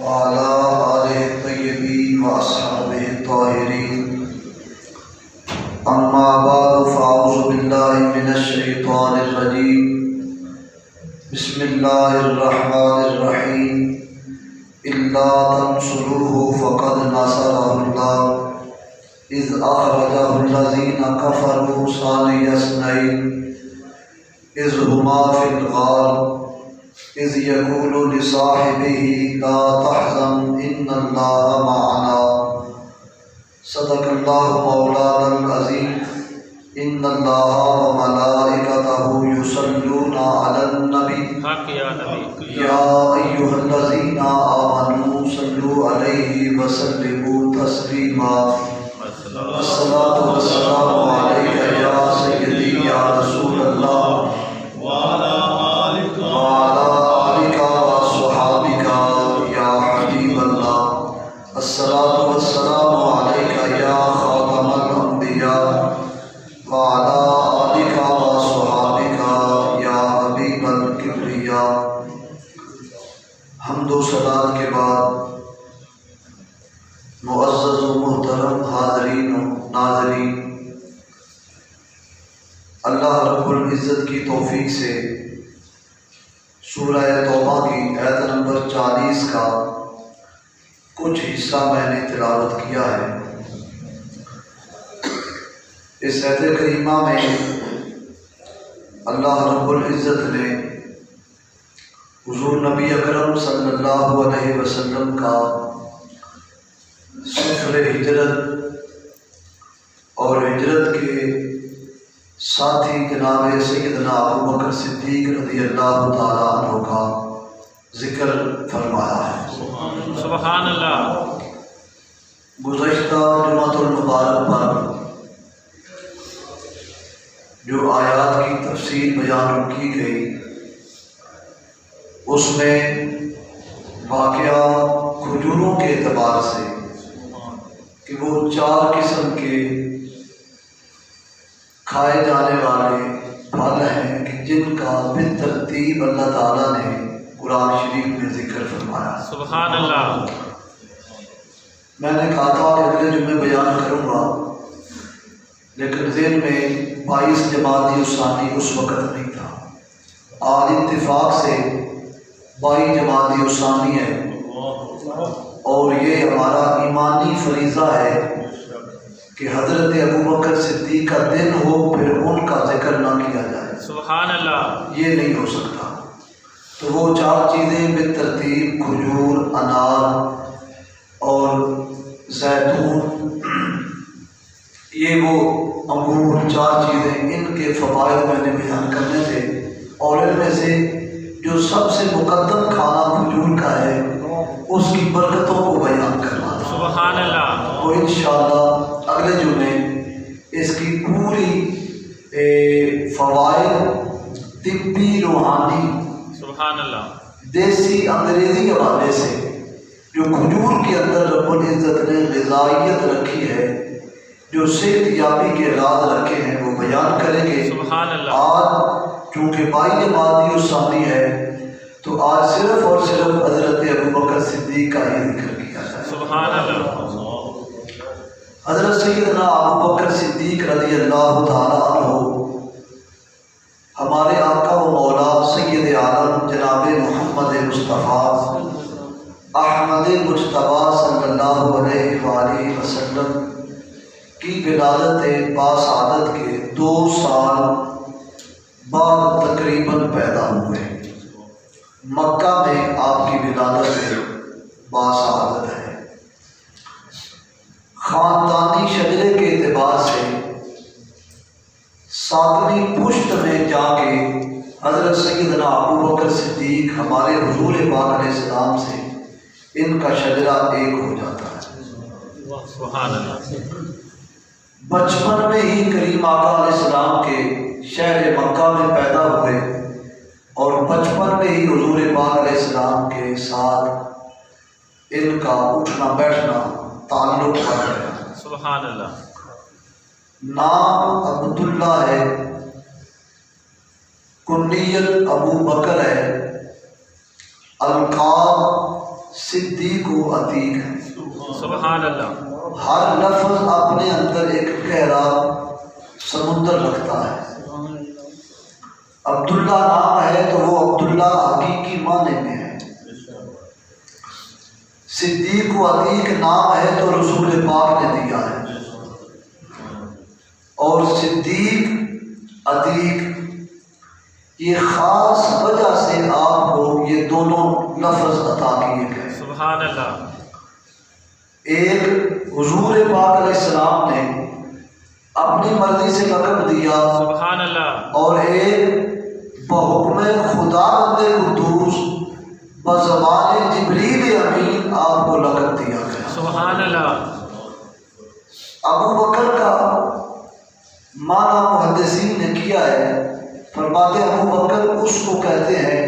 وعلى آله الطيبين وأصحابه الطاهرين. أما بعد فأعوذ بالله من الشيطان الرجيم. بسم الله الرحمن الرحيم. إلا تنصروه فقد نصره الله إذ أخرجه الذين كفروا ثاني اثنين إذ هما في الغار إذ يقول لصاحبه لا تحزن إن الله معنا. صدق الله مولانا العظيم. إن الله وملائكته يصلون على النبي يا أيها الذين آمنوا صلوا عليه وسلموا تسليما. الصلاة والسلام عليك يا سيدي يا رسول الله وعلى آلك وصحابك يا حبيب الله. الصلاة والسلام عليك يا خاتم الأنبياء وعلى آلك وصحابك يا حبيب الكبرياء. حمد و صلاۃ کے بعد معزز و محترم حاضرین و ناظرین، اللہ رب العزت کی توفیق سے سورہ توبہ کی آیت نمبر 40 کا کچھ حصہ میں نے تلاوت کیا ہے. اس آیت کریمہ میں اللہ رب العزت نے حضور نبی اکرم صلی اللہ علیہ وسلم کا سفر ہجرت اور ہجرت کے ساتھی جناب سیدنا ابو بکر صدیق رضی اللہ تعالیٰ عنہ کا ذکر فرمایا ہے. سبحان اللہ. گزشتہ جمعۃ المبارک پر جو آیات کی تفصیل بیان کی گئی اس میں واقعہ کھجوروں کے اعتبار سے کہ وہ 4 قسم کے کھائے جانے والے پھل ہیں کہ جن کا بالترتیب اللہ تعالیٰ نے قرآن شریف میں ذکر فرمایا. سبحان اللہ. میں نے کہا تھا کہ اگلے جمعے بیان کروں گا، لیکن ذہن میں 22 جمادی الثانی اس وقت نہیں تھا. آج اتفاق سے 22 جمادی الثانی ہے اور یہ ہمارا ایمانی فریضہ ہے کہ حضرت ابو بکر صدیق کا دن ہو پھر ان کا ذکر نہ کیا جائے. سبحان اللہ. یہ نہیں ہو سکتا. تو وہ 4 چیزیں بالترتیب کھجور، انار اور زیتون، یہ وہ انگور، 4 چیزیں، ان کے فوائد میں نے بیان کرنے تھے. اور ان میں سے جو سب سے مقدم کھانا کھجور کا ہے اس کی برکتوں کو بیان کرنا تھا. سبحان اللہ. وہ انشاءاللہ اگلے جمعے اس کی پوری فوائد طبی، روحانی، سبحان اللہ، دیسی، انگریزی حوالے سے جو کھجور کے اندر رب العزت نے غذائیت رکھی ہے، جو صحت یابی کے راز رکھے ہیں، وہ بیان کریں گے. سبحان اللہ. آج چونکہ 22 جمادی الثانی ہے تو آج صرف اور صرف حضرت ابو بکر صدیق کا ہی ذکر کیا جائے. سبحان اللہ. حضرت سیدنا ابو بکر صدیق رضی اللہ تعالیٰ عنہ ہمارے آقا و مولا سید عالم جناب محمد مصطفیٰ احمد مجتبیٰ صلی اللہ علیہ وآلہ وسلم کی ولادت باسعادت کے 2 سال بعد تقریباً پیدا ہوئے. مکہ میں آپ کی ولادت باسعادت ہے. خاندانی شجرے کے اعتبار سے 7ویں پشت میں جا کے حضرت سیدنا ابو بکر صدیق ہمارے حضور پاک علیہ السلام سے ان کا شجرہ ایک ہو جاتا ہے. سبحان اللہ. بچپن میں ہی کریم آقا علیہ السلام کے شہر مکہ میں پیدا ہوئے اور بچپن میں ہی حضور پاک علیہ السلام کے ساتھ ان کا اٹھنا بیٹھنا تعلق پڑ گیا. سبحان اللہ. نام عبداللہ ہے، کنیت ابو بکر ہے، القاب صدیق و عتیق ہیں۔ سبحان اللہ ہر لفظ اپنے اندر ایک گہرا سمندر رکھتا ہے۔ عبداللہ نام ہے تو وہ عبداللہ حقیقی معنی میں ہے۔ صدیق و عتیق نام ہے تو رسول پاک نے دیا ہے، اور صدیق عتیق یہ خاص وجہ سے آپ کو یہ دونوں لفظ عطا کیے گئے۔ سبحان اللہ ایک حضور پاک علیہ السلام نے اپنی مرضی سے لقب دیا، سبحان اللہ اور ایک بحکم خدا بند قدوس بزبان جبریل امین آپ کو لقب دیا گیا۔ سبحان اللہ ابو بکر کا معنی محدثین نے کیا ہے، فرماتے ابو بکر اس کو کہتے ہیں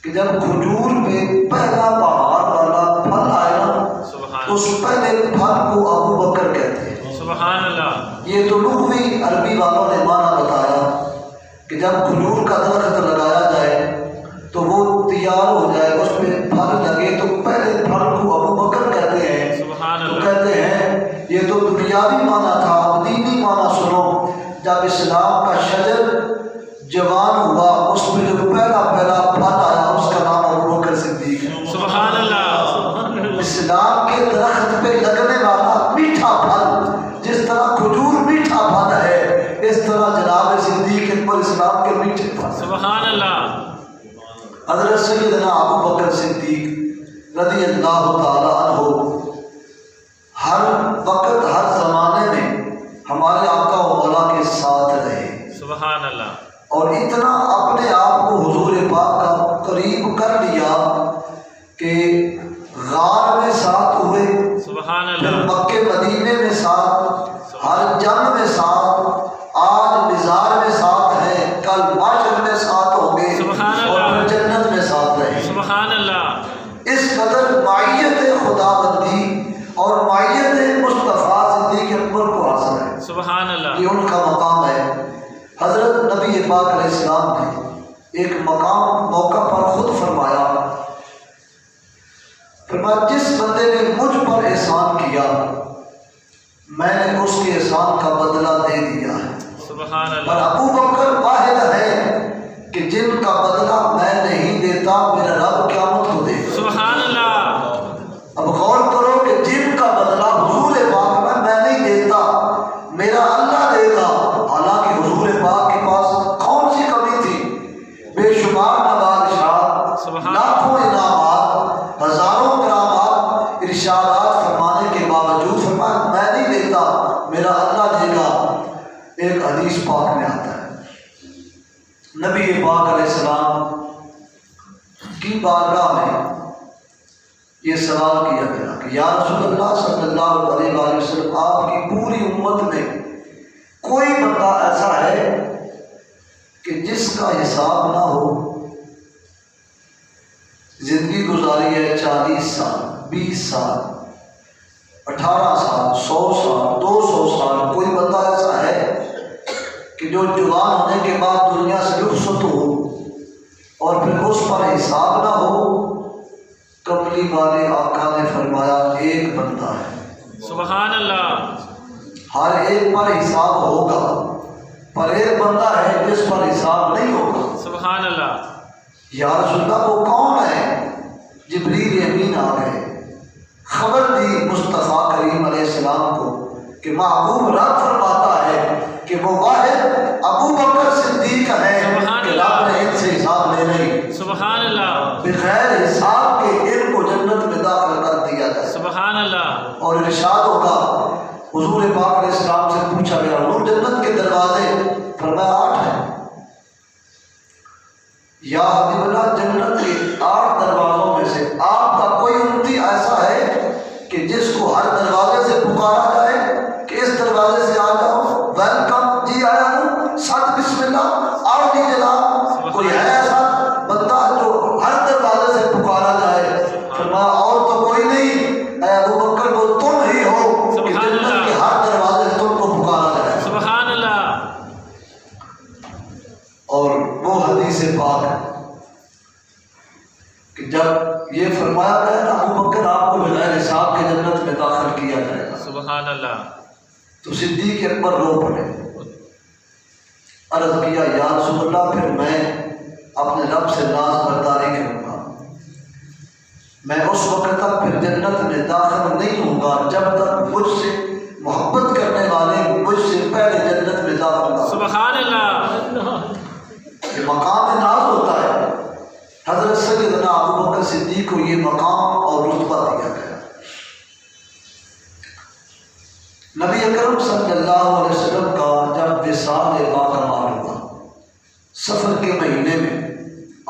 کہ جب کھجور پہ پہلا بہار والا پھل آئے نا، سبحان اس پہلے پھل کو ابو بکر کہتے ہیں۔ سبحان اللہ یہ تو لغوی عربی والوں نے معنی بتایا کہ جب کھجور کا درخت لگایا جائے تو وہ تیار ہو جائے، اس پہ پھل لگے تو پہلے پھل کو ابو بکر کہتے ہیں۔ سبحان تو اللہ کہتے ہیں یہ تو دنیاوی معنی تھا، اب دینی معنی سنو۔ جب اسلام کا شجر جوان ہوا، اس پہ جو پہلا پھل آیا اس کا نام ابو بکر صدیق ہے۔ سبحان اللہ اسلام کے درخت پہ لگنے والا میٹھا پھل، جس طرح کھجور میٹھا پھل ہے، اس طرح جناب صدیق اکبر اسلام کے میٹھے پھل۔ سبحان اللہ حضرت سیدنا ابو بکر صدیق رضی اللہ تعالی عنہ ہر وقت ہر زمانے میں ہمارے آقا و مولا کے ساتھ رہے، سبحان اللہ اور اتنا اپنے آپ کو حضور پاک کا قریب کر لیا کہ غار میں ساتھ ہوئے، سبحان پھر اللہ مکے مدینے میں ساتھ، ہر جنگ میں ساتھ، آج مزار میں ساتھ ہیں، کل معاشر میں ساتھ ہوں گے، سبحان اللہ اور پھر جنت میں ساتھ رہیں۔ سبحان اللہ اس قدر معیت خدا بندی اور معیت مصطفیٰ صدیق اکبر کو حاصل ہے، سبحان اللہ یہ ان کا مقام ہے۔ حضرت نبی پاک علیہ السلام نے ایک مقام موقع پر خود فرمایا جس بندے نے مجھ پر احسان کیا میں نے اس کے احسان کا بدلہ دے دیا ہے، سبحان اور اللہ ابو بکر واحد ہے کہ جن کا بدلہ میں نہیں دیتا میرا رب قیامت کو دے گا۔ سبحان اللہ اب غور کرو کہ جن کا بدلہ حضور پاک میں نہیں دیتا میرا اللہ دے گا، حالانکہ حضور پاک کے پاس کون سی کمی تھی؟ بے شمار نوازشات، لاکھوں انعامات، ہزاروں کرامات، ارشادات فرمانے کے باوجود فرمایا میں نہیں دیتا میرا اللہ دے گا۔ ایک حدیث پاک میں آتا ہے نبی پاک علیہ السلام کی بارگاہ میں یہ سوال کیا گیا کہ یا رسول اللہ صلی اللہ علیہ وآلہ وسلم آپ کی پوری امت میں کوئی بندہ ایسا ہے کہ جس کا حساب نہ ہو، زندگی گزاری ہے 40 سال، 20 سال، 18 سال، 100 سال، 200 سال، کوئی بندہ ایسا ہے کہ جو جوان ہونے کے بعد دنیا سے رخصت ہو اور پھر اس پر حساب نہ ہو؟ کملی والے آقا نے فرمایا ایک بندہ ہے، سبحان اللہ ہر ایک پر حساب ہوگا، پر ایک بندہ ہے جس پر حساب نہیں ہوگا۔ سبحان اللہ یا رسول اللہ وہ کون ہے؟ جبریل امین آ گئے، خبر دی مصطفیٰ کریم علیہ السلام کو کہ محبوب رب فرماتا ہے کہ وہ واحد ابو بکر صدیق ہے سبحان کہ اللہ۔ رب نے ان سے حساب لے نہیں، سبحان اللہ بغیر حساب کے ان کو جنت میں داخل کر دیا جائے۔ سبحان اللہ اور ارشاد ہوگا، حضور پاک علیہ السلام سے پوچھا گیا حضور جنت کے دروازے؟ فرمایا 8 ہیں۔ یا حبیب اللہ جنت کے 8 دروازوں میں سے آپ کا کوئی امتی ایسا ہے کہ جس کو ہر دروازے سے پکارا جائے کہ اس دروازے سے آ جاؤ، ویلکم، جی آیا ہوں، ساتھ بسم اللہ، آؤ جی جناب؟ کوئی ہے ایسا بندہ جو ہر دروازے سے پکارا جائے؟ فرمایا اور تو کوئی نہیں، اے ابو بکر وہ تم ہی ہو کہ جنت کے ہر سبحان اللہ. تو صدیق اکبر رو پڑے. عرض کیا یا رسول اللہ پھر میں اپنے رب سے ناز برداری کروں گا، میں اس وقت تک پھر جنت میں داخل نہیں ہوں گا جب تک مجھ سے محبت کرنے والے مجھ سے پہلے جنت میں داخل ہوں. سبحان اللہ. یہ مقام ناز ہوتا ہے. حضرت سیدنا ابوبکر صدیق کو یہ مقام اور رتبہ دیا گیا. نبی اکرم صلی اللہ علیہ وسلم کا جب وصال باکمال ہوا، سفر کے مہینے میں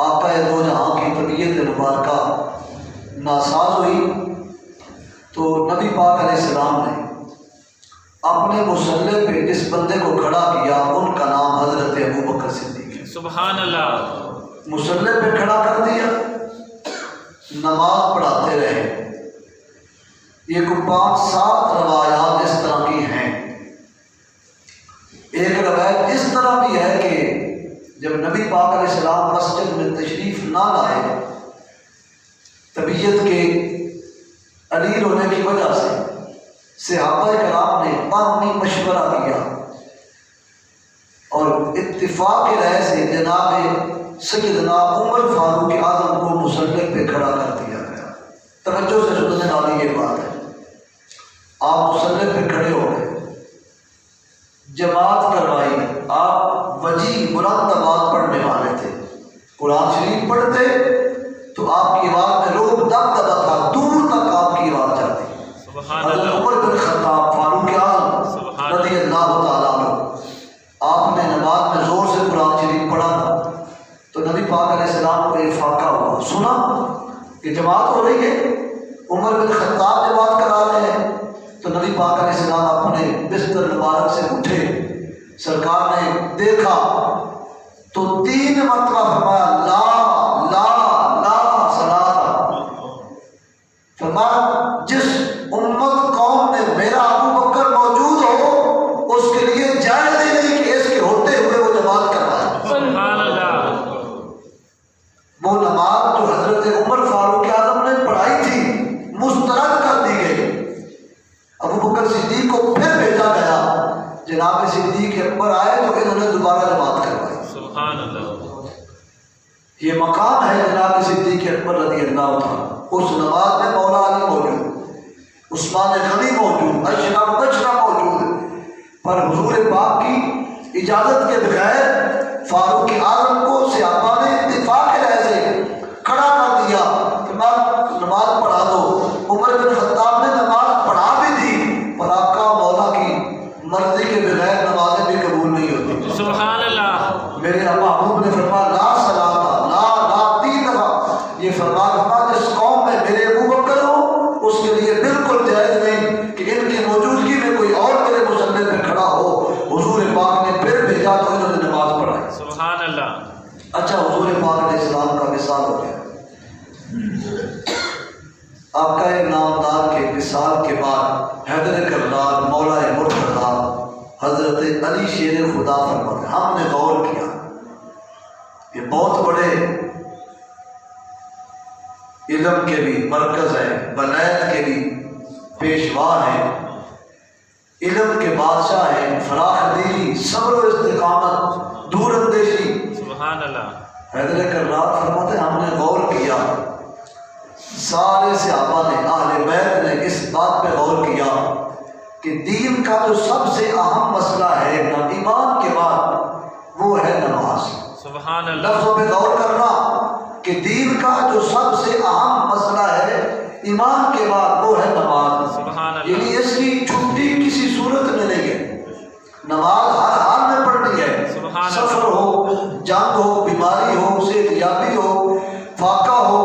آقا دو جہاں کی طبیعت مبارکہ ناساز ہوئی، تو نبی پاک علیہ السلام نے اپنے مسلح پہ جس بندے کو کھڑا کیا ان کا نام حضرت ابوبکر صدیق ہے. سبحان اللہ. مسلح پہ کھڑا کر دیا، نماز پڑھاتے رہے. یہ کوئی 5-7 روایات اس طرح کی ہیں. ایک روایت اس طرح بھی ہے کہ جب نبی پاک علیہ السلام مسجد میں تشریف نہ لائے، طبیعت کے علیل ہونے کی وجہ سے صحابہ کرام نے باہمی مشورہ کیا اور اتفاق رائے سے جناب سیدنا عمر فاروق اعظم کو مسلح پہ کھڑا کر دیا گیا. توجہ سے سننے والی یہ بات ہے. آپ مسلح پہ کھڑے ہو گئے، جماعت کروائی. آپ وجی بلند آواز پڑھنے والے تھے، قرآن شریف پڑھتے تو آپ کی آواز میں روح دب دبا تھا، دور تک آپ کی آواز جاتی. حضرت عمر بن خطاب فاروق اعظم رضی اللہ تعالیٰ عنہ، آپ نے نماز میں زور سے قرآن شریف پڑھا تو نبی پاک علیہ السلام کو ایک فاقہ ہوا. سنا کہ جماعت ہو رہی ہے، عمر بن خطاب جماعت کرا رہے ہیں. تو نبی پاک علیہ السلام اپنے بستر مبارک سے اٹھے، سرکار نے دیکھا تو 3 مرتبہ فرمایا لا لا لا صلاۃ. فرمایا جس امت قوم میں میرا ابوبکر موجود ہو اس کے لیے جائز ہی نہیں کہ اس کے ہوتے ہوئے وہ جماعت کروائے. سبحان اللہ. وہ نماز جو حضرت عمر فاروق اعظم نے پڑھائی تھی مسترد کر دی گئی. ابوبکر صدیق کو پھر بھیجا گیا، جناب صدیق اکبر آئے تو انہوں نے دوبارہ جماعت کروائی. سبحان اللہ. یہ مقام ہے جناب صدیق اکبر رضی اللہ عنہ. اس نماز میں مولا علی موجود، عثمان غنی موجود، اشرف بشرا موجود، پر حضور پاک کی اجازت کے بغیر فاروق اعظم کو صحابہ نے اتفاق رائے سے کھڑا کر دیا کہ نماز پڑھا دو. عمر بن خطاب نے نماز پڑھا بھی دی، پر آپ کا مولا کی مرضی کے بغیر نمازیں بھی قبول نہیں ہوتی. سبحان اللہ. میرے محبوب نے فرمایا لا صلاۃ لا لا 3 دفعہ. یہ فرمایا جس قوم میں میرے ابوبکر ہو اس کے لیے بالکل جائز نہیں کہ ان کی موجودگی میں کوئی اور میرے مسلح پہ کھڑا ہو. حضور پاک نے پھر بھیجا تو انہوں نے نماز پڑھائی. سبحان اللہ. اچھا حضور پاک علیہ السلام کا وصال ہو گیا. آپ کا نامدار کے وصال کے بعد حیدر کرار مولا مرتضیٰ حضرت علی شیر خدا فرماتے ہم نے غور کیا یہ بہت بڑے علم کے بھی مرکز ہے، بلایت کے بھی پیشوا ہیں، علم کے بادشاہ ہیں، فراخ دلی، صبر و استقامت، دور اندیشی. سبحان اللہ. حیدر کرار فرماتے ہم نے غور کیا، سارے صحابہ نے اہل بیت نے اس بات پہ غور کیا کہ دین کا جو سب سے اہم مسئلہ ہے ایمان کے بعد وہ ہے نماز. سبحان اللہ. لفظوں پہ غور کرنا کہ دین کا جو سب سے اہم مسئلہ ہے ایمان کے بعد وہ ہے نماز. سبحان اللہ. یعنی اس کی چھٹی کسی صورت میں نہیں ہے، نماز ہر حال میں پڑھنی ہے. سبحان اللہ. سفر ہو، جنگ ہو، بیماری ہو، صحت یابی ہو، فاقہ ہو،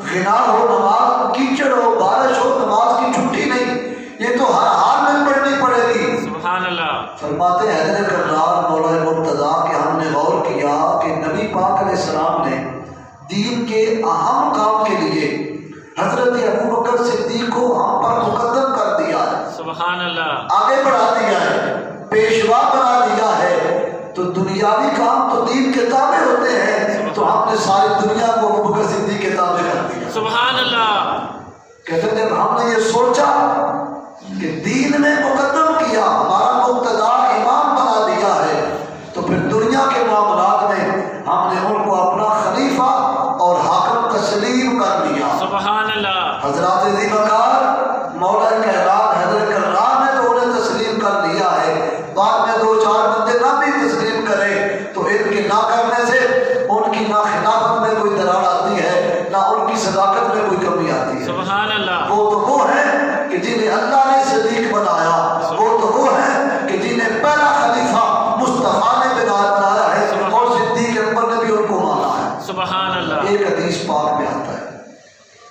غنا ہو، نماز کیچڑ ہو، بارش ہو، نماز کی چھٹی نہیں. یہ تو ہر حال میں پڑھنی پڑے گی. سبحان اللہ. فرماتے ہیں حیدر کرار مولا مرتضیٰ کہ ہم نے غور کیا کہ نبی پاک علیہ السلام نے دین کے اہم کام کے لیے حضرت ابوبکر صدیق کو ہم پر مقدم کر دیا ہے. سبحان اللہ. آگے بڑھا دیا ہے، پیشوا بنا دیا ہے. تو دنیاوی کام تو دین کے تابع ہوتے ہیں، تو ہم نے ساری دنیا کو ابوبکر صدیق کے تابع کر دیا. سبحان اللہ. کہتے ہیں جب ہم نے یہ سوچا کہ دین نے مقدم کیا، ہمارا مقتدا امام بنا دیا ہے، تو پھر دنیا کے معاملات میں ہم نے ان کو اپنا خلیفہ اور حاکم تسلیم کر لیا۔ سبحان اللہ۔ حضرات ذی وقار مولا کائنات حضرت کرام نے تو انہیں تسلیم کر لیا ہے، بعد میں دو چار بندے نہ بھی تسلیم کریں تو ان کے نہ کرنے سے ان کی نہ خلافت میں کوئی دراڑ آتی ہے، نہ ان کی صداقت میں کوئی کمی آتی ہے۔ سبحان اللہ۔ وہ تو وہ ہیں کہ جنہیں اللہ نے صدیق بنایا، وہ تو وہ ہیں کہ جنہیں پہلا خلیفہ مصطفیٰ نے بنایا ہے اور صدیق اکبر نے بھی ان کو مانا ہے۔ سبحان اللہ۔ ایک حدیث پاک میں آتا ہے،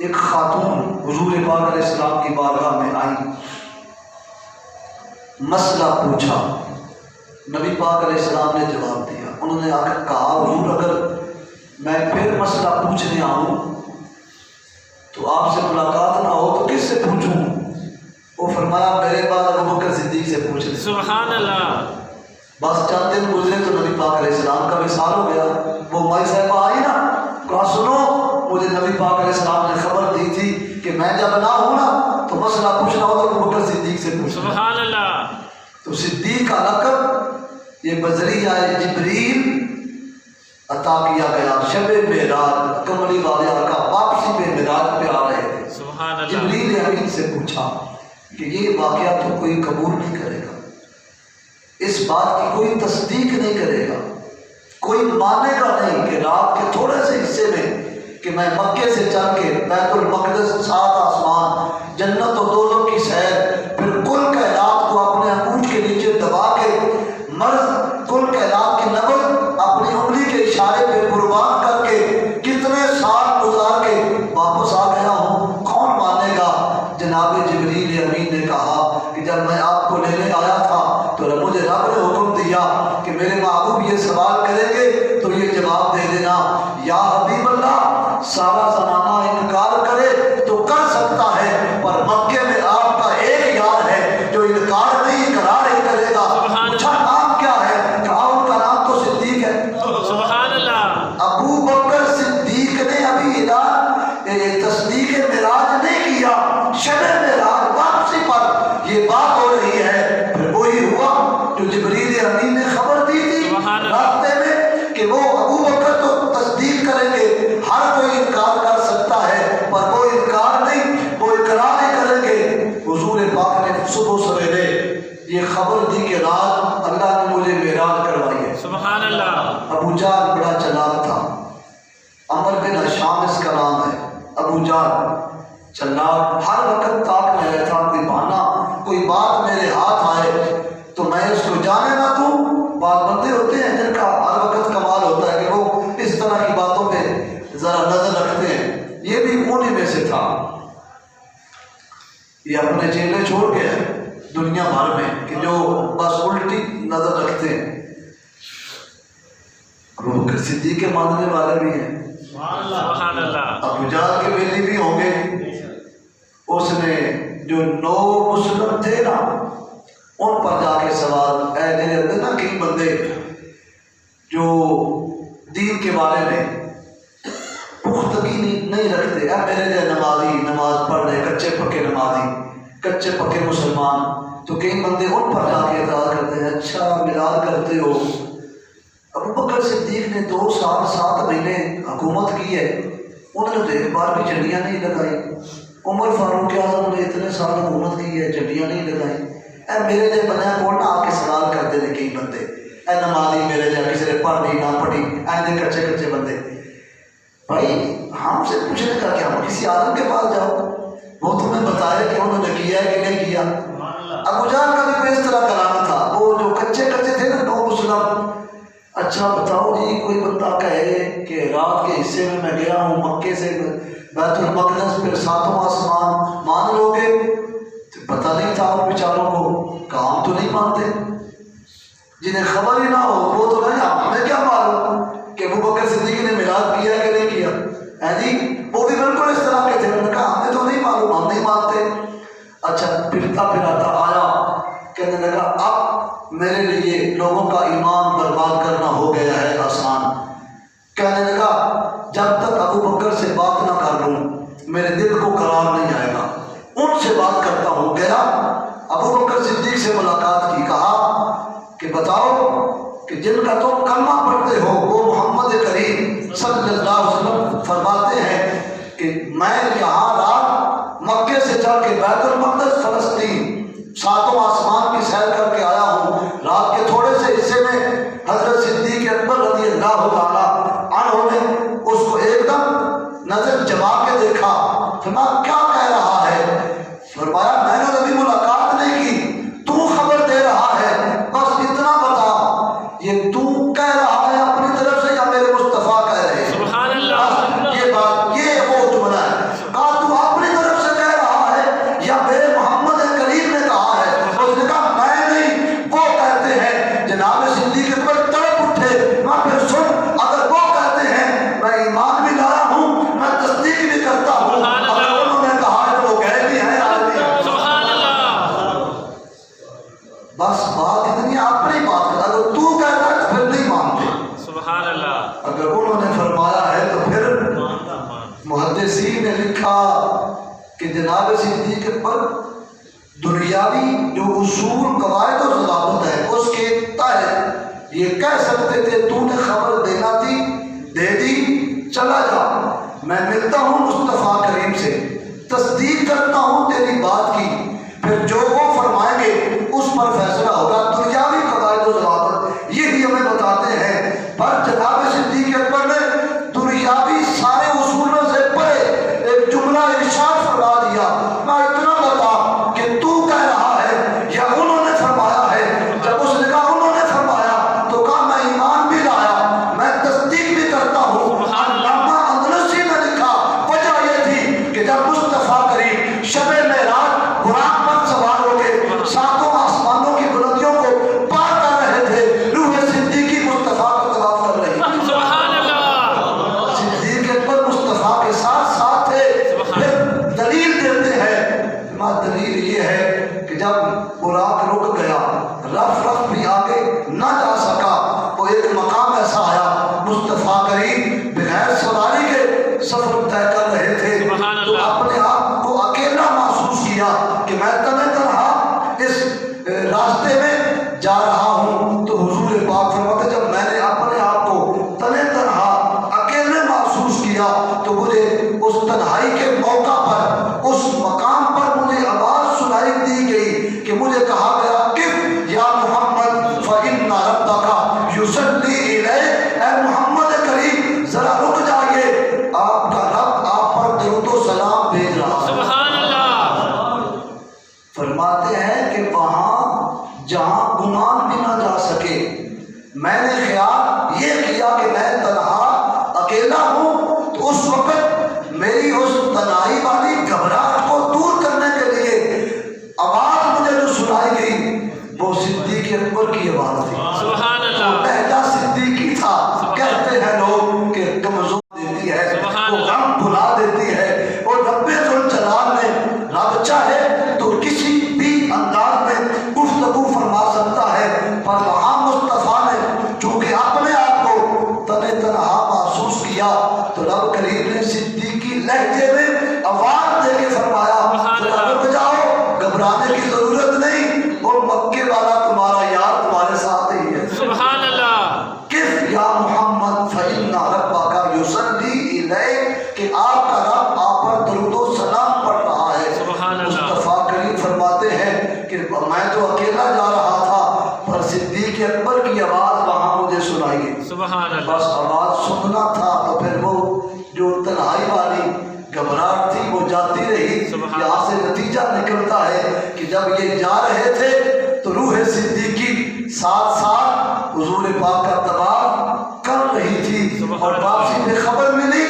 ایک خاتون حضور پاک علیہ السلام کی بارگاہ میں آئی، مسئلہ پوچھا، نبی پاک علیہ السلام نے جواب دیا۔ انہوں نے آ کر کہا حضور اگر میں پھر مسئلہ پوچھنے آؤں تو آپ سے ملاقات نہ ہو تو کس سے پوچھوں؟ وہ فرمایا میرے بعد ابوبکر صدیق سے پوچھ لیں۔ سبحان اللہ۔ بس چند دن گزرے تو نبی پاک علیہ السلام کا وصال ہو گیا۔ وہ مائی صاحبہ آئی نا، کہا سنو مجھے نبی پاک علیہ السلام نے خبر دی تھی کہ میں جب نہ ہوں نا تو مسئلہ پوچھنا ہو تو ابوبکر صدیق سے پوچھنا۔ سبحان اللہ۔ تو صدیق کا لقب یہ بذریعہ جبریل عطا کیا گیا۔ شب معراج کملی والے آقا واپسی پہ معراج پہ آ رہے تھے، سبحان اللہ۔ جبریل امین سے پوچھا کہ یہ واقعہ تو کوئی قبول نہیں کرے گا، اس بات کی کوئی تصدیق نہیں کرے گا، کوئی مانے گا نہیں کہ رات کے تھوڑے سے حصے میں کہ میں مکے سے چل کے بیت المقدس، 7 آسمان، جنت و دوزخ کی سیر، پھر کل کائنات کو اپنے انگوٹھ کے نیچے دبا کے مرض کل کائنات کی نبض اپنی انگلی کے اشارے پہ قربان کر کے کتنے سال گزار کے واپس آ گیا ہوں، کون مانے گا؟ جناب جبریل امین نے کہا کہ جب میں آپ کو لینے آیا تھا تو مجھے رب نے حکم دیا کہ میرے محبوب یہ سوال کریں گے تو یہ جواب دے دینا، یا حبیب اللہ سارا زمانہ انکار کرے تو کر سکتا ہے، پر مکے میں آپ کا ایک یار ہے جو انکار نہیں، اقرار نہیں کرے گا۔ پوچھا نام کیا ہے؟ کہا ان کا نام تو صدیق ہے۔ سبحان اللہ۔ ابو بکر صدیق نے ابھی تصدیق معراج نہیں کیا، شب معراج واپسی پر یہ بات ہو رہی ہے۔ پھر وہی ہوا جو جبریل امین نے خبر دی تھی راستے میں کہ وہ ابو بکر تو تصدیق کریں گے، ہر کوئی انکار کر سکتا ہے پر وہ انکار نہیں، وہ اقرار نہیں کریں گے۔ حضور پاک نے صبح سویرے یہ خبر دی کہ رات اللہ نے مجھے معراج کروائی ہے۔ سبحان اللہ۔ ابو جہل بڑا چلاک تھا، عمر بن ہشام اس کا نام ہے۔ ابو جہل چلاک، ہر وقت تاک میں رہتا، کوئی بہانا، کوئی بات میرے ہاتھ آئے تو میں اس کو جانے نہ دوں۔ بعض بندے ہوتے ہیں جن کا ہر وقت کمال ہوتا ہے کہ وہ اس طرح کی باتوں پہ ذرا نظر رکھتے ہیں، یہ بھی انہی میں سے تھا۔ یہ اپنے چیلے چھوڑ کے دنیا بھر میں کہ جو بس الٹی نظر رکھتے ہیں۔ ابو بکر صدیق کے ماننے والے بھی ہیں، سبحان اللہ۔ ابو جہل کے بیلی بھی ہوں گے۔ اس نے جو 9 مسلم تھے نا ان پر جا کے سوال اے میرے نا کئی بندے جو دین کے بارے میں پختگی نہیں رکھتے، اے میرے لیے نمازی، نماز پڑھ رہے، کچے پکے نمازی، کچے پکے مسلمان، تو کئی بندے ان پر جا کے اعتراض کرتے ہیں اچھا میلاد کرتے ہو۔ ابو بکر صدیق نے 2 سال 7 مہینے حکومت کی ہے، انہوں نے تو ایک بار بھی جھنڈیاں نہیں لگائی۔ عمر فاروق اعظم نے اتنے سال حکومت کی ہے، جھنڈیاں نہیں لگائی۔ اے میرے جے بنیا کون نہ آ کے سوال کرتے ہیں کئی بندے، اے نمازی میرے جا کسی نے پڑھی نہ پڑھی، اے کچے کچے بندے۔ بھائی ہم سے پوچھنے کا کیا، ہم کسی عالم کے پاس جاؤ، وہ تمہیں بتائے کہ انہوں نے کیا ہے کہ نہیں کیا۔ ابو جہل کا بھی کوئی اس طرح کلام تھا، وہ جو کچے کچے تھے نا 9 مسلم، اچھا بتاؤ جی کوئی بندہ کہے کہ رات کے حصے میں گیا ہوں مکے سے بیت المقدس پھر 7واں آسمان، مان لو گے؟ پتہ نہیں تھا ان بیچاروں کو، کام تو نہیں مانتے، جنہیں خبر ہی نہ ہو وہ تو نہیں، ہمیں کیا معلوم کہ ابو بکر صدیق نے میلاد کیا کہ نہیں کیا ہے جی؟ وہ بھی بالکل اس طرح کے تھے، انہوں نے کہا ہمیں تو نہیں معلوم، ہم نہیں مانتے۔ اچھا پھرتا پھراتا آیا، کہنے لگا اب میرے لیے لوگوں کا ایمان برباد کرنا ہو گیا ہے آسان۔ کہنے لگا جب تک ابو بکر سے بات نہ کر لوں میرے دل کو قرار نہیں آئے گا، ان سے بات کرتا ہوں۔ گیا جن کا تم کلمہ پڑھتے ہو وہ محمد کریم صلی اللہ علیہ وسلم فرماتے ہیں کہ میں یہاں رات مکے سے چل کے بیت المقدس فلسطین 7 آسمان کی سیر کر کے آیا ہوں. رات کے تھوڑے سے حصے میں حضرت صدیق اکبر رضی اللہ تعالیٰ عنہ نے اس کو ایک دم نظر جما کے دیکھا. فرمایا کیا کہہ رہا ہے؟ فرمایا میں نے کبھی ملاقات نہیں کی، تو خبر دے رہا ہے، بس اتنا بتا یہ تو کہہ رہا ہے اپنی طرف سے یا میرے مصطفیٰ کہہ رہے ہیں؟ سبحان اللہ. یہ بات یہ وہ جملہ ہے. کہا تو اپنی طرف سے کہہ رہا ہے یا میرے محمد کریم نے کہا ہے؟ اس نے کہا میں نہیں، وہ کہتے ہیں. جناب صدیق اکبر تڑپ اٹھے. میں پھر سن، اگر وہ کہتے ہیں میں ایمان بھی لایا ہوں، میں تصدیق بھی کرتا ہوں. اگر انہوں نے کہا ہے تو وہ کہہ بھی ہیں آج بھی ہیں. سبحان اللہ. بس بات اتنی اپنی بات کر، اگر تو کہتا ہے تو پھر نہیں مانتے. سبحان اللہ. اگر انہوں نے فرمایا ہے تو پھر محدثین نے لکھا کہ جناب صدیق پر دنیاوی جو اصول قواعد و ضوابط ہے اس کے تحت یہ کہہ سکتے تھے تو نے خبر دینا تھی، دے دی، چلا جا. میں ملتا ہوں مصطفیٰ کریم سے، تصدیق کرتا ہوں تیری بات کی، پھر جو وہ فرمائیں گے اس پر فیصلہ ہوگا. دنیاوی قواعد و ضوابط یہی ہمیں بتاتے ہیں. پر جناب صدیق اکبر نے دنیاوی سارے اصول میں سے پڑھے ایک جملہ ارشاد فرما دیا. میں اتنا بتا کہ تو کہہ رہا ہے یا انہوں نے فرمایا ہے؟ جب اس نے کہا انہوں نے فرمایا تو کہا میں ایمان بھی لایا، میں تصدیق بھی کرتا ہوں. علامہ اندلسی نے لکھا وجہ یہ تھی کہ جب مصطفیٰ کریم شب معراج براق پر سوار ہو کے 7 آسمانوں کی بلندیوں کو پار کر رہے تھے، روح صدیقی مصطفیٰ کا طواف کر رہی تھی. سبحان اللہ. صدیق اکبر مصطفیٰ کے ساتھ ساتھ تھے. پھر دلیل دیتے ہیں. دلیل یہ ہے کہ جب براق رک گیا، رف بھی آگے نہ جا سکا، وہ ایک مقام ایسا آیا مصطفیٰ کریم بغیر سواری کے سفر طے کر رہے تھے تو اپنے آپ کو اکیلا محسوس کیا کہ میں تنہا اس راستے میں جا رہا ہوں. تو حضور پاک فرماتے جب میں نے اپنے آپ کو تنہا اکیلے محسوس کیا تو مجھے اس تنہائی کے موقع پر اس مقام پر مجھے آواز سنائی دی گئی کہ مجھے کہا گیا کہ یا محمد فإن ربک یصلی الیک، اے محمد کریم ذرا رک جائیے، آپ کا رب آپ پر درود و سلام بھیج رہا ہے. سبحان اللہ. فرماتے ہیں کہ وہاں جہاں گمان بھی نہ جا سکے میں نے خیال یہ کیا کہ میں تنہا اکیلا ہوں، تو اس وقت میری اس تنہائی والی گھبراہٹ کو دور کرنے کے لیے آواز مجھے جو سنائی گئی وہ صدیق اکبر کی آواز تھی. سبحان اللہ. لہجہ صدیقی تھا. کہتے ہیں لوگ کہ کمزور دیتی ہے، وہ غم بھلا دیتی ہے، اور رب ذوالجلال نے رب چاہے تو کسی بھی انداز میں گفتگو فرما سکتا ہے. پر وہاں مصطفیٰ نے چونکہ اپنے آپ کو تنہا محسوس کیا تو رب کریم نے صدیقی لہجے میں آواز دے کے فرمایا رک جاؤ، گھبرانے کی ضرورت نہیں، اور مکے والا تمہارا یار تمہارے ساتھ ہی ہے. سبحان اللہ. کف یا محمد فإن ربک یصلی الیک، کہ آپ کا رب آپ پر درود و سلام پڑھ رہا ہے. سبحان اللہ. مصطفیٰ کریم فرماتے ہیں کہ میں تو اکیلا جا رہا تھا پر صدیق اکبر کی آواز وہاں مجھے سنائی گئی. سبحان اللہ. بس آواز سننا تھا تو پھر وہ جو تنہائی والی گھبراہٹ تھی وہ جاتی رہی. یہاں سے نتیجہ نکلتا ہے کہ جب یہ جا رہے تھے تو روح صدیقی ساتھ ساتھ حضور پاک کا طواف کر رہی تھی. اور واپسی میں خبر ملی،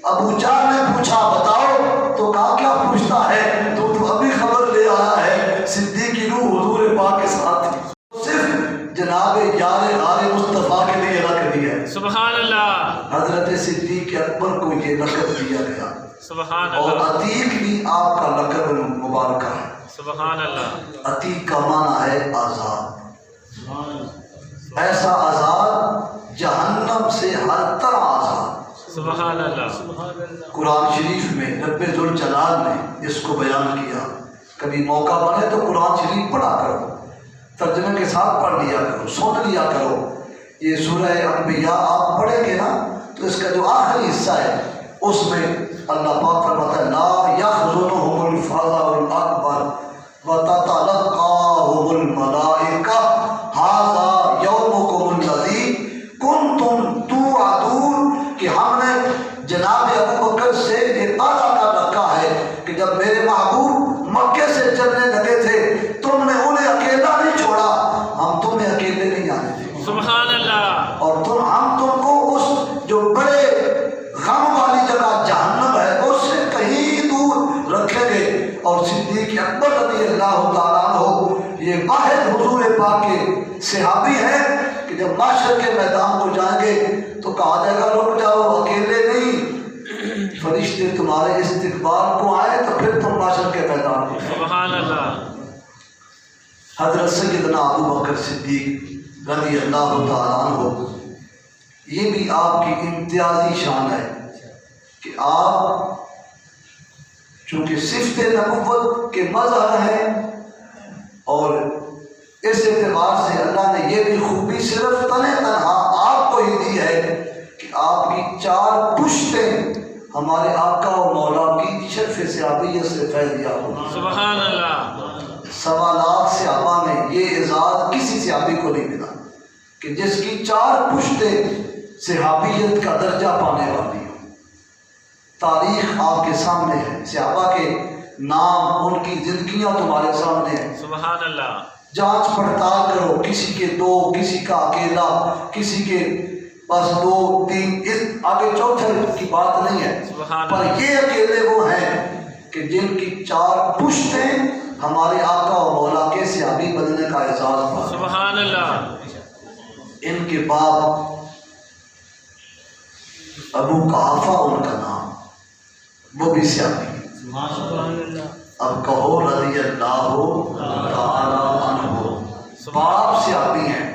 ابو جہل نے پوچھا بتاؤ، تو کہا کیا پوچھتا ہے، تو ابھی خبر لے آیا ہے صدیقی روح حضور پاک کے ساتھ تھی. صرف جناب یار غار مصطفیٰ کے لیے رکھ دیا ہے. سبحان اللہ. حضرت صدیق اکبر کو یہ لقب دیا گیا. سبحان اور اللہ. عتیق بھی آپ کا لقب مبارکہ ہے. سبحان اللہ. عتیق کا معنی ہے آزاد. ایسا آزاد جہنم سے ہر طرح آزاد. سبحان اللہ. قرآن شریف میں رب ذوالجلال نے اس کو بیان کیا. کبھی موقع بنے تو قرآن شریف پڑھا کرو، ترجمے کے ساتھ پڑھ لیا کرو، سن لیا کرو. یہ سورہ انبیاء آپ پڑھیں گے نا تو اس کا جو آخری حصہ ہے اس میں اللہ پاک فرماتا ہے لا یحزنہم الفزع الاکبر وتتلقاہم الملائکہ ھذا یومکم الذی کنتم توعدون، کہ ہم نے جناب ابو بکر سے یہ وعدہ کر رکھا ہے کہ جب میرے محبوب مکے سے چلنے لگے تھے تم نے انہیں اکیلا نہیں چھوڑا، ہم تمہیں اکیلے نہیں جانے دیں سبحان اللہ، اور ہم تم کو اس جو بڑے غم والی جگہ جہنم ہے اس سے کہیں دور رکھیں گے۔ اور صدیق اکبر رضی اللہ تعالیٰ عنہ یہ واحد حضور پاک کے صحابی ہیں کہ جب معاشر کے میدان کو جائیں گے تو کہا جائے گا رک جاؤ، اکیلے نہیں، فرشتے تمہارے استقبال کو آئے تو پھر تم معاشر کے میدان کو جاؤ۔ سبحان اللہ۔ حضرت سیدنا ابو بکر صدیق رضی اللہ تعالیٰ عنہ یہ بھی آپ کی امتیازی شان ہے کہ آپ چونکہ صفت نبوت کے مظہر ہیں اور اس اعتبار سے اللہ نے یہ بھی خوبی صرف تنہا آپ کو ہی دی ہے کہ آپ کی 4 پشتیں ہمارے آقا و مولا کی شرف صحابیت سے فیض یاب ہو۔ سبحان اللہ۔ 1.25 لاکھ صحابہ میں یہ اعزاز کسی صحابی کو نہیں ملا کہ جس کی 4 پشتیں صحابیت کا درجہ پانے والی ہو۔ تاریخ آپ کے سامنے ہے، صحابہ کے نام، ان کی زندگیاں تمہارے سامنے ہیں۔ سبحان اللہ۔ جانچ پڑتال کرو، کسی کے 2، کسی کا اکیلا، کسی کے پاس 2 3، اس آگے چوتھے کی بات نہیں ہے، پر یہ اکیلے وہ ہیں کہ جن کی 4 پشتیں ہمارے آقا و مولا کے صحابی بننے کا اعزاز پا۔ سبحان اللہ۔ ان کے باپ ابو قحافہ ان کا نام، وہ بھی صحابی۔ اب کہو رضی اللہ تعالی عنہ، باپ صحابی ہیں،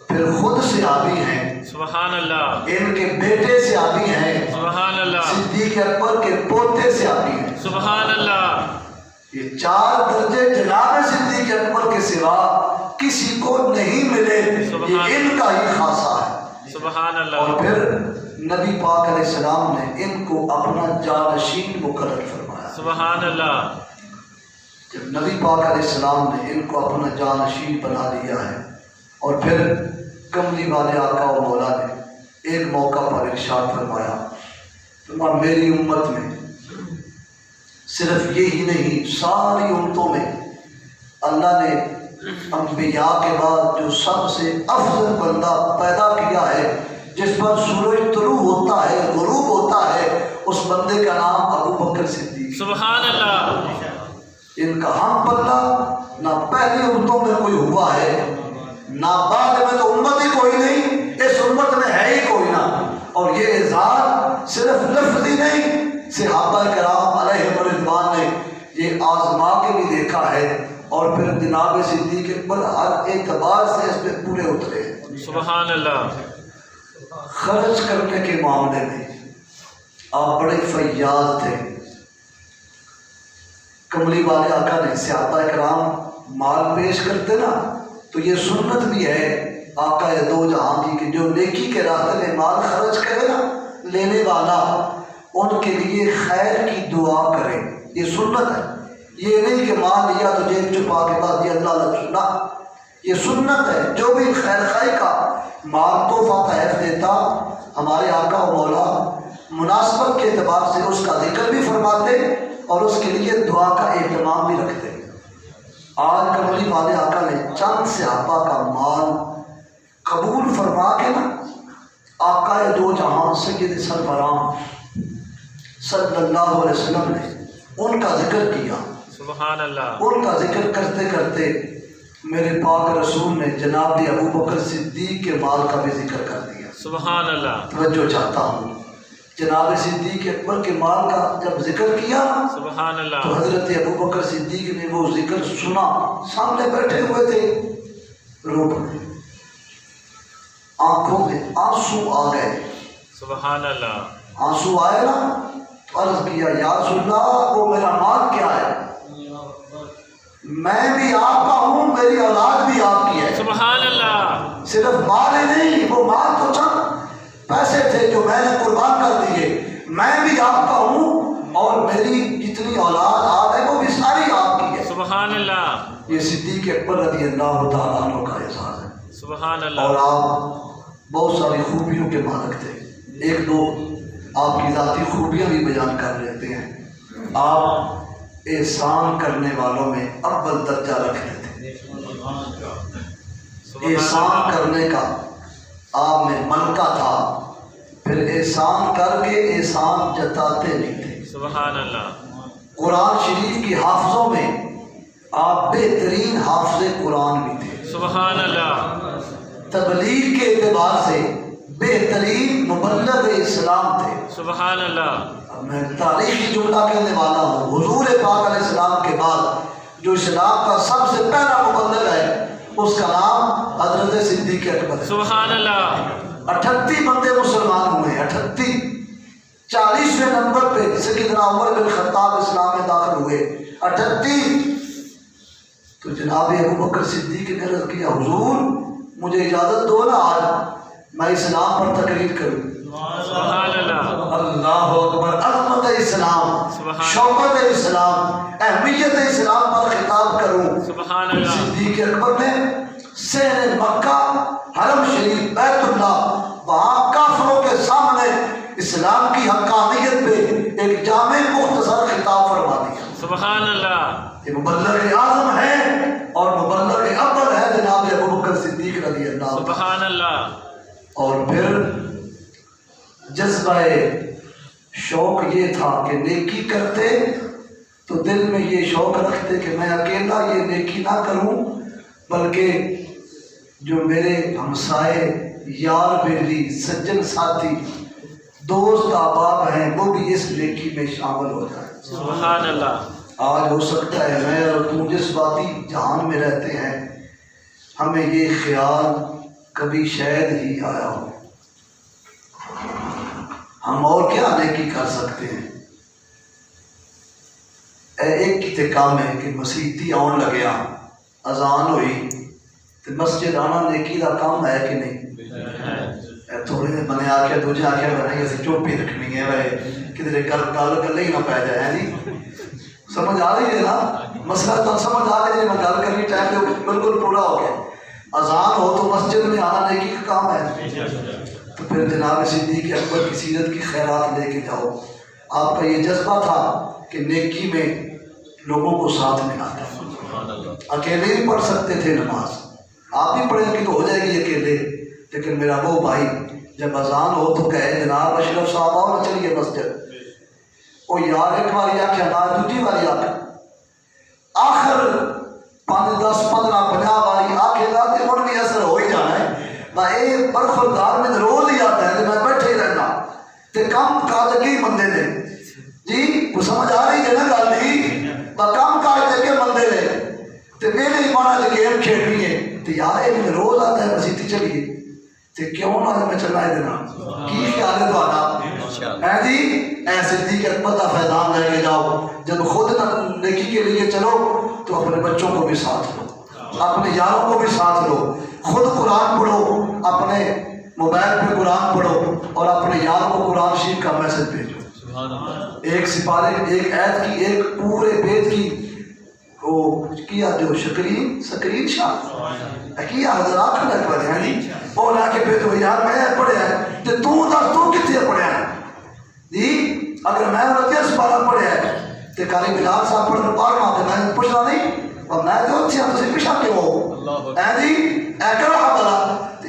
پھر خود صحابی ہیں، سبحان اللہ۔ ان کے بیٹے صحابی ہیں، سبحان اللہ۔ صدیق اکبر کے پوتے صحابی ہیں۔ سبحان اللہ۔ یہ 4 درجے جناب صدیق اکبر کے سوا کسی کو نہیں ملے، یہ ان کا ہی خاصہ ہے۔ سبحان اللہ۔ اور پھر نبی پاک علیہ السلام نے ان کو اپنا جانشین مقرر فرمایا۔ سبحان اللہ۔ جب نبی پاک علیہ السلام نے ان کو اپنا جانشین بنا لیا ہے اور پھر کملی والے آقا و مولا نے ایک موقع پر ارشاد فرمایا، فرمایا میری امت میں صرف یہی نہیں، ساری امتوں میں اللہ نے انبیاء کے بعد جو سب سے افضل بندہ پیدا کیا ہے، جس پر سورج طلوع ہوتا ہے غروب ہوتا ہے، اس بندے کا نام ابو بکر صدیق۔ سبحان اللہ۔ ان کا ہم پلہ نہ پہلی امتوں میں کوئی ہوا ہے، نہ بعد میں تو امت ہی کوئی نہیں، اس امت میں ہے ہی کوئی نہ۔ اور یہ اعزاز صرف لفظی نہیں، صحابہ کرام علیہم رضوان نے یہ آزما کے بھی دیکھا ہے، اور پھر جناب صدیق اکبر ہر اعتبار سے اس پہ پورے اترے۔ سبحان اللہ۔ خرچ کرنے کے معاملے میں آپ بڑے فیاض تھے۔ کملی والے آقا نے صحابہ کرام مال پیش کرتے نا تو یہ سنت بھی ہے آقا دو جہاں کی کہ جو نیکی کے راستے میں مال خرچ کرے نا لینے والا، ان کے لیے خیر کی دعا کرے، یہ سنت ہے۔ یہ نہیں کہ مال لیا تو جیب چھپا کے بعد یہ اللہ چنا، یہ سنت ہے۔ جو بھی خیر خائی کا مال تحفہ تحائف دیتا، ہمارے آقا و مولا مناسبت کے اعتبار سے اس کا ذکر بھی فرماتے اور اس کے لیے دعا کا اہتمام بھی رکھتے۔ آج کملی والے آقا نے چند صحابہ کا مال قبول فرما کے نا آقا دو جہاں سید سربراہ صلی اللہ علیہ وسلم نے ان کا ذکر کیا۔ سبحان اللہ۔ ان کا ذکر کرتے کرتے میرے پاک رسول نے جناب ابو بکر صدیق کے مال کا بھی ذکر کر دیا۔ سبحان اللہ۔ توجہ چاہتا ہوں، جناب صدیق اکبر کے مال کا جب ذکر کیا سبحان اللہ تو حضرت ابو بکر صدیق نے وہ ذکر سنا، سامنے بیٹھے ہوئے تھے، رو پڑے، آنکھوں میں آنسو آ گئے۔ سبحان اللہ۔ آنسو آئے نا تو عرض کیا یا رسول اللہ وہ میرا مال کیا ہے؟ میں بھی آپ کا ہوں، میری اولاد بھی آپ کی ہے۔ سبحان اللہ۔ صرف صرف مال ہی نہیں، وہ مال تو چند پیسے تھے جو میں نے قربان کر دیے، میں بھی آپ کا ہوں اور میری جتنی اولاد آپ ہے وہ بھی ساری آپ کی ہے۔ سبحان اللہ، یہ صدیق اکبر رضی اللہ تعالیٰ عنہ کا اعزاز ہے۔ سبحان اور اللہ، آپ بہت ساری خوبیوں کے مالک تھے، ایک دو آپ کی ذاتی خوبیاں بھی بیان کر لیتے ہیں۔ آپ احسان کرنے والوں میں اول درجہ رکھتے تھے، احسان کرنے کا آپ میں ملکہ تھا، پھر احسان کر کے احسان جتاتے نہیں تھے۔ سبحان اللہ، قرآن شریف کی حافظوں میں آپ بہترین حافظ قرآن بھی تھے، سبحان اللہ، تبلیغ کے اعتبار سے بہترین مبلغ اسلام تھے۔ سبحان اللہ، اب میں تاریخی جملہ کہنے والا ہوں، حضور پاک علیہ السلام کے بعد جو اسلام کا سب سے پہلا مبلغ ہے اس کا نام حضرت صدیق اکبر ہے۔ سبحان اللہ، 38 بندے مسلمان ہوئے، 38، 40ویں نمبر پہ سیدنا عمر بن خطاب اسلام میں داخل ہوئے، 38۔ تو جناب ابو بکر صدیق نے عرض کیا حضور مجھے اجازت دو نا، آج میں اسلام پر تقریر کروں۔ سبحان اللہ، اللہ اکبر، عظمت اسلام، سبحان شوکت اسلام، اہمیت اسلام پر خطاب کروں۔ سبحان اللہ، صدیق اکبر نے شہر مکہ، حرم شریف، بیت اللہ، وہاں کافروں کے سامنے اسلام کی حقانیت پہ ایک جامع مختصر خطاب فرما دیا۔ سبحان اللہ، یہ مبلغ اعظم ہے اور مبلغ اول ہے جناب ابو بکر صدیق رضی اللہ عنہ۔ سبحان اللہ، اور پھر جذبہ شوق یہ تھا کہ نیکی کرتے تو دل میں یہ شوق رکھتے کہ میں اکیلا یہ نیکی نہ کروں بلکہ جو میرے ہمسائے، یار بیلی، سجن ساتھی، دوست احباب ہیں وہ بھی اس نیکی میں شامل ہو جائیں۔ سبحان اللہ، آج ہو سکتا ہے میں اور تم جس ذاتی جہان میں رہتے ہیں ہمیں یہ خیال کبھی شاید ہی آیا ہو، ہم اور کیا نیکی کر سکتے ہیں۔ ایک کی تے کام ہے کہ مسیحتی آن لگیا، اذان ہوئی تو مسجد آنا نیکی کا کام ہے کہ نہیں؟ تھوڑے نے بنے آخیا دوجے آخیا بنے اسے چوپی رکھنی ہے بھائی کدھر گل گلے ہی نہ پی جائے جی، سمجھ آ رہی ہے نا مسئلہ؟ تو سمجھ آ رہی ہے، میں گل کرنی ٹائم پہ بالکل پورا ہو گیا۔ اذان ہو تو مسجد میں آنا نیکی کا کام ہے، تو پھر جناب صدیق اکبر کی سیرت کی خیرات لے کے جاؤ۔ آپ کا یہ جذبہ تھا کہ نیکی میں لوگوں کو ساتھ میں لاتے، اکیلے بھی پڑھ سکتے تھے نماز، آپ بھی پڑھیں کہ تو ہو جائے گی اکیلے، لیکن میرا وہ بھائی جب اذان ہو تو کہے جناب اشرف صاحب آؤ نہ چلیے مسجد، وہ یار ایک باری آخیا نہ دوجی باری آخیا، آخر 5 10 15 50 باری آخے گا تو مڑ بھی اثر ہو ہی جانا ہے۔ میں یہ برخوردار میں روز ہی آتا ہے کہ میں بیٹھے ہی رہنا تے کم کاج کے بندے نے جی، وہ سمجھ آ رہی ہے نا گل نہیں؟ کم کاج کے بندے نے تے میرے ہی مانا گیم کھیلنی ہے تو یار یہ روز آتا ہے مسیتی چلیے تے کیوں نہ میں چلا دینا؟ کی خیال ہے تھوڑا؟ اے جی اے صدیق اکبر کا فیضان لے کے جاؤ، جب خود نیکی کے لیے چلو تو اپنے بچوں کو بھی ساتھ لو، اپنے یاروں کو بھی ساتھ لو، خود قرآن پڑھو، اپنے موبائل پہ قرآن پڑھو اور اپنے یار کو قرآن شریف کا میسج بھیجو۔ ایک سپارے ایک عید کی ایک پورے بیت کی وہ کیا جو سکرین شاٹ کیا حضرات کھڑے پڑے ہیں جی، وہ لا کے بھیجو یار میں پڑھیا ہے تو دس تو کتنے پڑھیا ہے جی، اگر میں انہیں سپارہ پڑھیا ہے تو کاری بلال صاحب پڑھنے پار ماتے میں پوچھنا نہیں اور میں تو اچھی ہم سے پیشہ کیوں ہو اے جی اے کرو حبلہ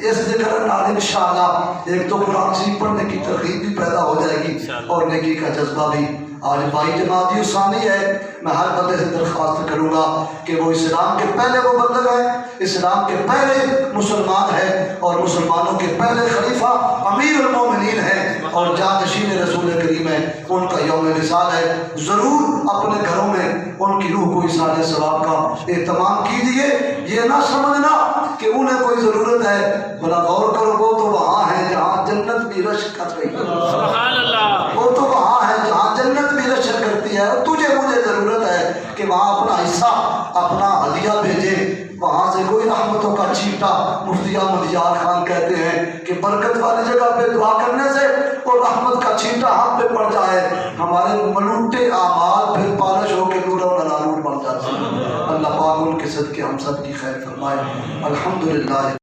اس ذکر نال انشاءاللہ ایک تو قرآن شریف پڑھنے کی ترغیب بھی پیدا ہو جائے گی اور نیکی کا جذبہ بھی۔ آج بھائی جماعتی ثانی ہے، میں ہر بندے سے درخواست کروں گا کہ وہ اسلام کے پہلے مبلغ ہے، اسلام کے پہلے مسلمان ہے اور مسلمانوں کے پہلے خلیفہ امیر المومنین ہے اور جانشین رسول کریم ہے، ان کا یوم وصال ہے، ضرور اپنے گھروں میں ان کی روح کو اصال ثواب کا اہتمام کیجیے۔ یہ نہ سمجھنا کہ انہیں کوئی ضرورت ہے، بلا غور کرو وہ تو وہاں ہے جہاں جنت بھی رش کر رہی ہے، سبحان اللہ، وہ تو وہاں ہے جہاں جنت بھی رشک کرتی ہے، اور تجھے مجھے ضرورت ہے کہ وہاں اپنا حصہ اپنا ہدیہ بھیجے، وہاں سے کوئی رحمتوں کا چھینٹا چھیٹا مفتی احمد یار خان کہتے ہیں کہ برکت والی جگہ پہ دعا کرنے سے اور رحمت کا چھینٹا ہم پہ پڑ جائے ہمارے ملوٹے اعمال پھر پالش ہو کے نور و نالور بن جاتے ہیں۔ اللہ پاک ان کے صدقے ہم سب کی خیر فرمائے۔ الحمدللہ۔